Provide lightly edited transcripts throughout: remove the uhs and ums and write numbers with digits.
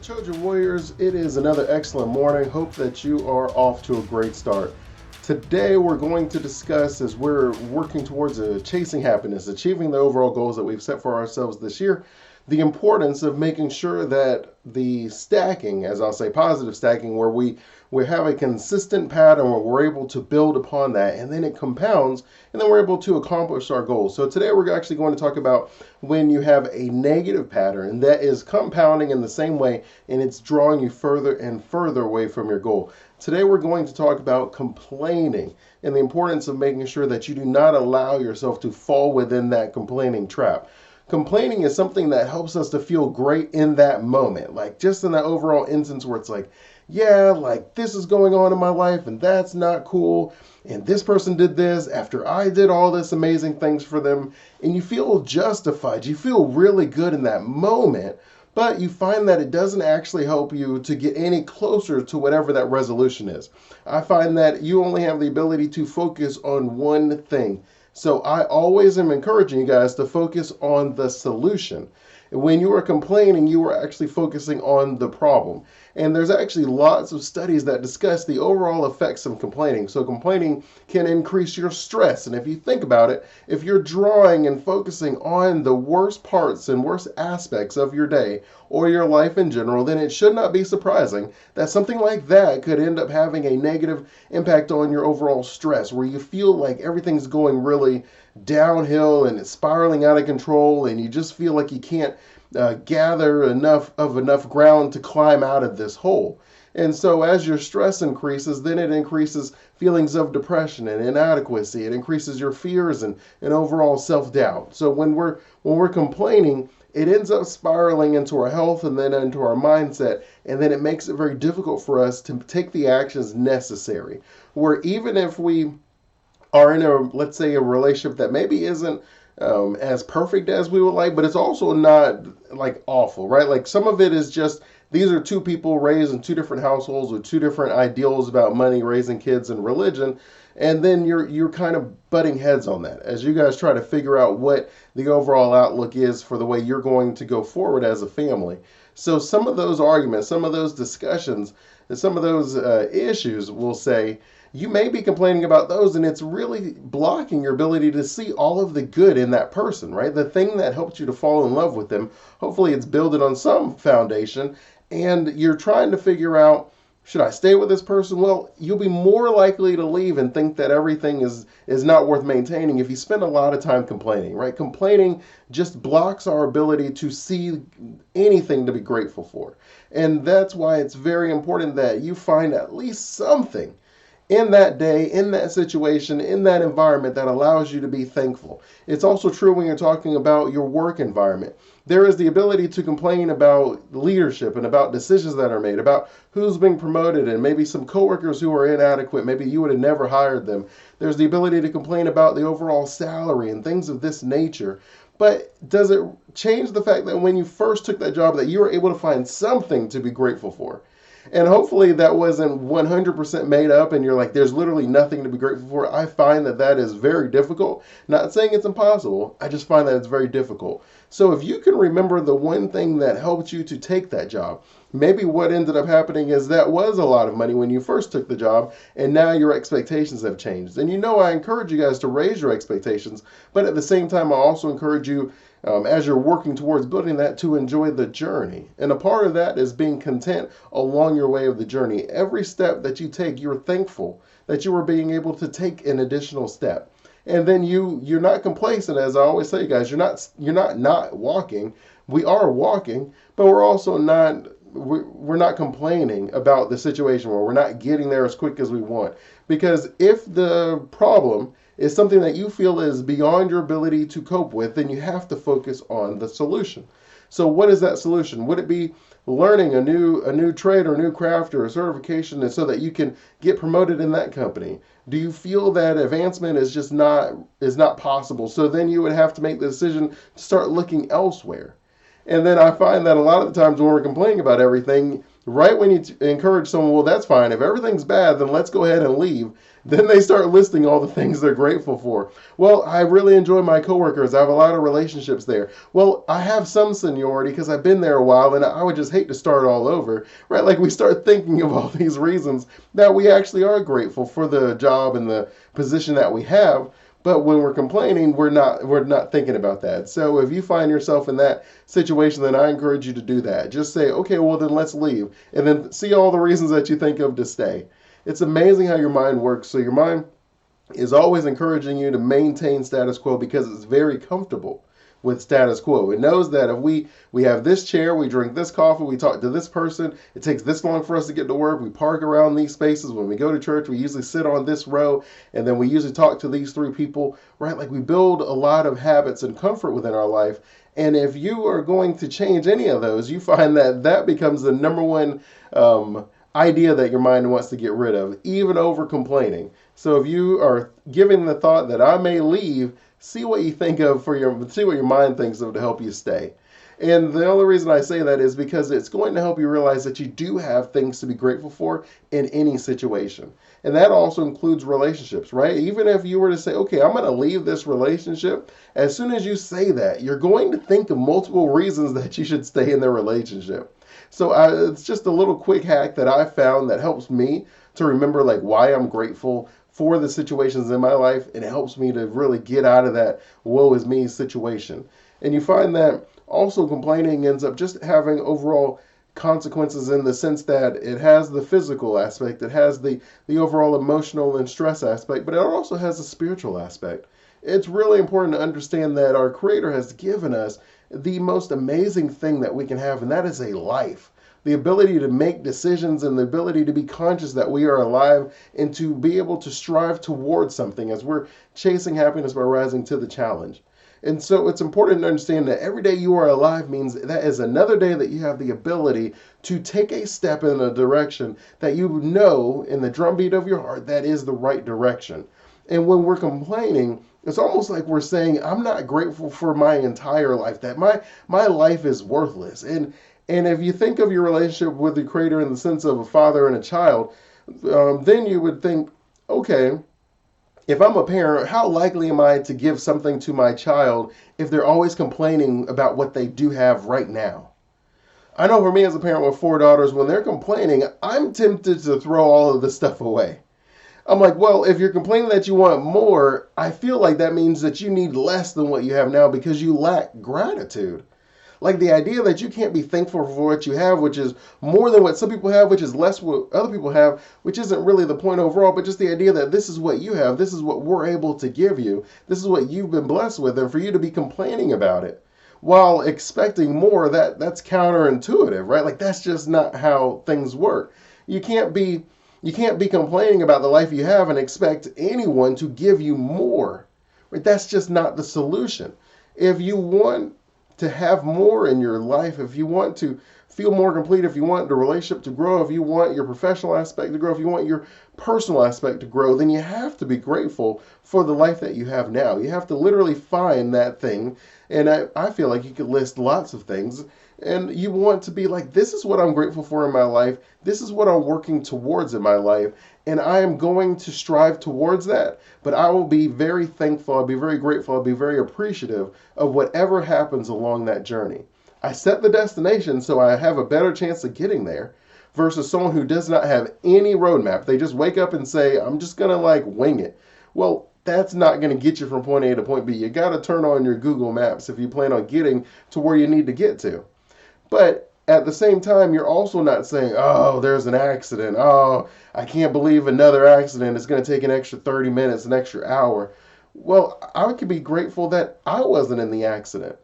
Trojan Warriors, it is another excellent morning. Hope that you are off to a great start. Today, we're going to discuss as we're working towards chasing happiness, achieving the overall goals that we've set for ourselves this year, the importance of making sure that the stacking, as I'll say, positive stacking, where we have a consistent pattern where we're able to build upon that and then it compounds and then we're able to accomplish our goals. So today we're actually going to talk about when you have a negative pattern that is compounding in the same way and it's drawing you further and further away from your goal. Today we're going to talk about complaining and the importance of making sure that you do not allow yourself to fall within that complaining trap. Complaining is something that helps us to feel great in that moment, like just in that overall instance where it's like, yeah, like this is going on in my life and that's not cool. And this person did this after I did all this amazing things for them. And you feel justified. You feel really good in that moment. But you find that it doesn't actually help you to get any closer to whatever that resolution is. I find that you only have the ability to focus on one thing. So I always am encouraging you guys to focus on the solution. When you are complaining, you are actually focusing on the problem. And there's actually lots of studies that discuss the overall effects of complaining. So complaining can increase your stress. And if you think about it, if you're drawing and focusing on the worst parts and worst aspects of your day or your life in general, then it should not be surprising that something like that could end up having a negative impact on your overall stress, where you feel like everything's going really downhill and it's spiraling out of control and you just feel like you can't gather enough ground to climb out of this hole. And so as your stress increases, then it increases feelings of depression and inadequacy. It increases your fears and overall self-doubt. So when we're complaining, it ends up spiraling into our health and then into our mindset, and then it makes it very difficult for us to take the actions necessary. Where even if we are in let's say, a relationship that maybe isn't as perfect as we would like, but it's also not like awful, right? Like some of it is just these are two people raised in two different households with two different ideals about money, raising kids, and religion. And then you're kind of butting heads on that as you guys try to figure out what the overall outlook is for the way you're going to go forward as a family. So some of those arguments, some of those discussions, and some of those issues, we'll say, you may be complaining about those, and it's really blocking your ability to see all of the good in that person, right? The thing that helped you to fall in love with them, hopefully it's building on some foundation, and you're trying to figure out, should I stay with this person? Well, you'll be more likely to leave and think that everything is not worth maintaining if you spend a lot of time complaining, right? Complaining just blocks our ability to see anything to be grateful for. And that's why it's very important that you find at least something in that day, in that situation, in that environment that allows you to be thankful. It's also true when you're talking about your work environment. There is the ability to complain about leadership and about decisions that are made, about who's being promoted and maybe some coworkers who are inadequate. Maybe you would have never hired them. There's the ability to complain about the overall salary and things of this nature. But does it change the fact that when you first took that job that you were able to find something to be grateful for? And hopefully that wasn't 100% made up and you're like, there's literally nothing to be grateful for. I find that that is very difficult. Not saying it's impossible. I just find that it's very difficult. So if you can remember the one thing that helped you to take that job, maybe what ended up happening is that was a lot of money when you first took the job and now your expectations have changed. And I encourage you guys to raise your expectations, but at the same time, I also encourage you as you're working towards building that to enjoy the journey. And a part of that is being content along your way of the journey. Every step that you take, you're thankful that you are being able to take an additional step. And then you're not complacent, as I always say, guys. You're not walking. We are walking, but we're also not we're not complaining about the situation where we're not getting there as quick as we want. Because if the problem is something that you feel is beyond your ability to cope with, then you have to focus on the solution. So what is that solution? Would it be learning a new trade or a new craft or a certification so that you can get promoted in that company? Do you feel that advancement is just not possible? So then you would have to make the decision to start looking elsewhere. And then I find that a lot of the times when we're complaining about everything, Right when you encourage someone, well, that's fine. If everything's bad, then let's go ahead and leave. Then they start listing all the things they're grateful for. Well, I really enjoy my coworkers. I have a lot of relationships there. Well, I have some seniority because I've been there a while and I would just hate to start all over, right? Like we start thinking of all these reasons that we actually are grateful for the job and the position that we have. But when we're complaining, we're not thinking about that. So if you find yourself in that situation, then I encourage you to do that. Just say, okay, well then let's leave, and then see all the reasons that you think of to stay. It's amazing how your mind works. So your mind is always encouraging you to maintain status quo because it's very comfortable with status quo. It knows that if we have this chair, we drink this coffee, we talk to this person, it takes this long for us to get to work, we park around these spaces. When we go to church, we usually sit on this row, and then we usually talk to these three people, right? Like we build a lot of habits and comfort within our life. And if you are going to change any of those, you find that that becomes the number one idea that your mind wants to get rid of, even over complaining. So if you are giving the thought that I may leave, see what you think of see what your mind thinks of to help you stay. And the only reason I say that is because it's going to help you realize that you do have things to be grateful for in any situation. And that also includes relationships, right? Even if you were to say, okay, I'm going to leave this relationship, as soon as you say that, you're going to think of multiple reasons that you should stay in the relationship. So it's just a little quick hack that I found that helps me to remember like why I'm grateful for the situations in my life, and it helps me to really get out of that woe is me situation. And you find that also complaining ends up just having overall consequences in the sense that it has the physical aspect, it has the overall emotional and stress aspect, but it also has a spiritual aspect. It's really important to understand that our Creator has given us the most amazing thing that we can have, and that is a life. The ability to make decisions and the ability to be conscious that we are alive and to be able to strive towards something as we're chasing happiness by rising to the challenge. And so it's important to understand that every day you are alive means that is another day that you have the ability to take a step in a direction that you know in the drumbeat of your heart that is the right direction. And when we're complaining, it's almost like we're saying, I'm not grateful for my entire life, that my life is worthless. And if you think of your relationship with the Creator in the sense of a father and a child, then you would think, okay, if I'm a parent, how likely am I to give something to my child if they're always complaining about what they do have right now? I know for me as a parent with four daughters, when they're complaining, I'm tempted to throw all of this stuff away. I'm like, well, if you're complaining that you want more, I feel like that means that you need less than what you have now because you lack gratitude. Like the idea that you can't be thankful for what you have, which is more than what some people have, which is less what other people have, which isn't really the point overall, but just the idea that this is what you have, this is what we're able to give you, this is what you've been blessed with, and for you to be complaining about it while expecting more, that's counterintuitive, right? Like that's just not how things work. You can't be you can't be complaining about the life you have and expect anyone to give you more. Right? That's just not the solution. If you want to have more in your life, if you want to feel more complete, if you want the relationship to grow, if you want your professional aspect to grow, if you want your personal aspect to grow, then you have to be grateful for the life that you have now. You have to literally find that thing. And I feel like you could list lots of things. And you want to be like, this is what I'm grateful for in my life. This is what I'm working towards in my life. And I am going to strive towards that. But I will be very thankful. I'll be very grateful. I'll be very appreciative of whatever happens along that journey. I set the destination so I have a better chance of getting there versus someone who does not have any roadmap. They just wake up and say, I'm just going to like wing it. Well, that's not going to get you from point A to point B. You got to turn on your Google Maps if you plan on getting to where you need to get to. But at the same time, you're also not saying, oh, there's an accident. Oh, I can't believe another accident. It's going to take an extra 30 minutes, an extra hour. Well, I could be grateful that I wasn't in the accident.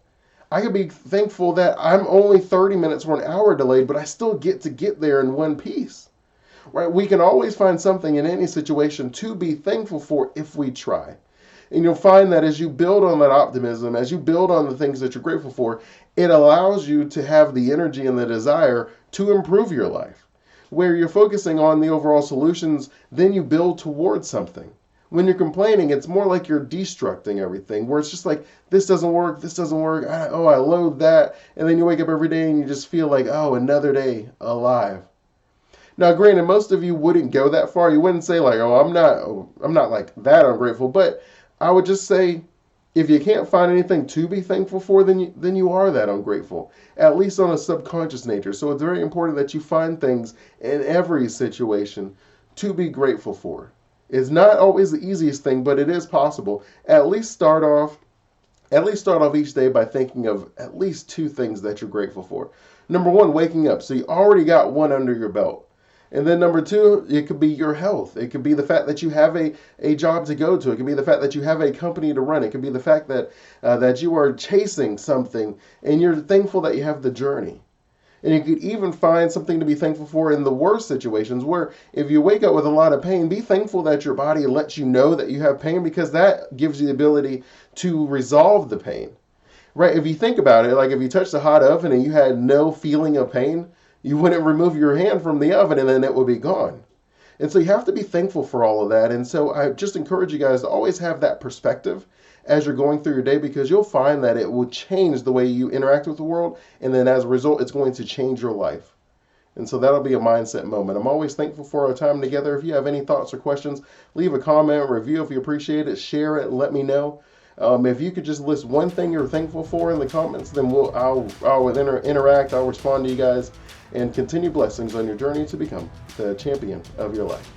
I could be thankful that I'm only 30 minutes or an hour delayed, but I still get to get there in one piece. Right? We can always find something in any situation to be thankful for if we try. And you'll find that as you build on that optimism, as you build on the things that you're grateful for, it allows you to have the energy and the desire to improve your life. Where you're focusing on the overall solutions, then you build towards something. When you're complaining, it's more like you're destructing everything, where it's just like, this doesn't work, this doesn't work, I loathe that. And then you wake up every day and you just feel like, oh, another day alive. Now, granted, most of you wouldn't go that far. You wouldn't say like, "Oh, I'm not like that ungrateful." But I would just say, if you can't find anything to be thankful for, then you are that ungrateful, at least on a subconscious nature. So it's very important that you find things in every situation to be grateful for. It's not always the easiest thing, but it is possible. At least start off each day by thinking of at least two things that you're grateful for. Number one, waking up. So you already got one under your belt. And then number two, it could be your health. It could be the fact that you have a job to go to. It could be the fact that you have a company to run. It could be the fact that you are chasing something and you're thankful that you have the journey. And you could even find something to be thankful for in the worst situations, where if you wake up with a lot of pain, be thankful that your body lets you know that you have pain, because that gives you the ability to resolve the pain. Right? If you think about it, like if you touched a hot oven and you had no feeling of pain, you wouldn't remove your hand from the oven and then it would be gone. And so you have to be thankful for all of that. And so I just encourage you guys to always have that perspective as you're going through your day, because you'll find that it will change the way you interact with the world. And then as a result, it's going to change your life. And so that'll be a mindset moment. I'm always thankful for our time together. If you have any thoughts or questions, leave a comment, review if you appreciate it, share it, and let me know. If you could just list one thing you're thankful for in the comments, then I'll interact, I'll respond to you guys, and continue blessings on your journey to become the champion of your life.